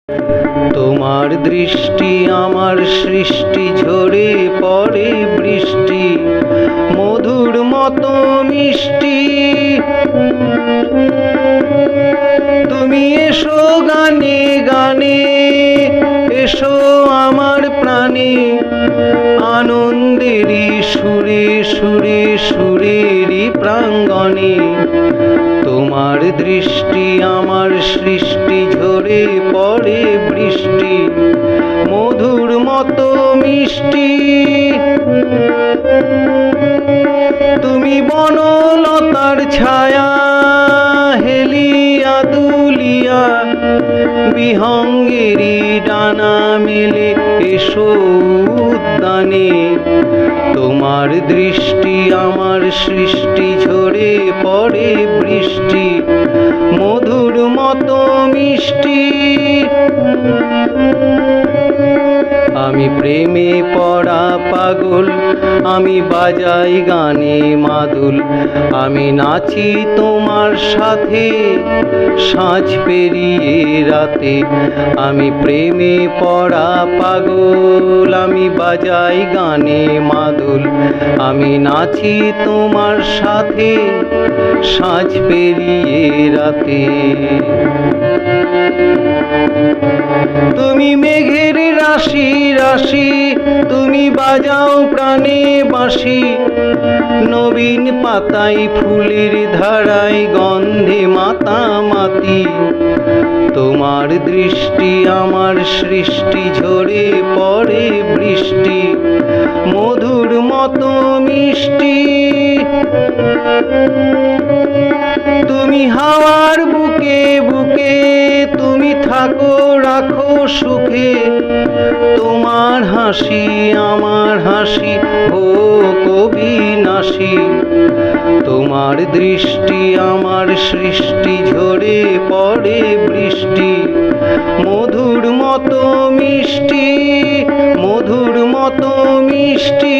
তোমার দৃষ্টি আমার সৃষ্টি ঝরে পড়ে বৃষ্টি মধুর মতো মিষ্টি। তুমি এসো গানে গানে এসো আমার প্রাণে আনন্দেরই সুরে সুরে সুরেরই প্রাঙ্গণে। তোমার দৃষ্টি আমার সৃষ্টি ঝরে পড়ে বৃষ্টি মধুর মতো মিষ্টি। তুমি বনলতার ছায়া হেলিয়া দুলিয়া বিহঙ্গেরই ডানা মেলে এসো উদ্যানে। তোমার দৃষ্টি আমার সৃষ্টি ঝরে পড়ে বৃষ্টি মধুর মতো মিষ্টি। আমি প্রেমে পড়া পাগল আমি বাজাই গানে মাদুল আমি নাচি তোমার সাথে সাঁঝ পেরিয়ে রাতে। আমি প্রেমে পড়া পাগল আমি বাজাই গানে মাদুল আমি নাচি তোমার সাথে সাঁঝ পেরিয়ে রাতে। তুমি মেঘের রাশি রাশি তুমি বাজাও প্রাণে বাঁশি নবীন পাতায় ফুলের ধারায় গন্ধে মাতামাতি। তোমার দৃষ্টি আমার সৃষ্টি ঝরে পড়ে বৃষ্টি মধুর মতো মিষ্টি। তুমি হাওয়ার বুকে বুকে তুমি থাকো রাখো সুখে তোমার হাসি আমার হাসি হোক অবিনাশী। তোমার দৃষ্টি আমার সৃষ্টি ঝরে পড়ে বৃষ্টি মধুর মতো মিষ্টি মধুর মতো মিষ্টি।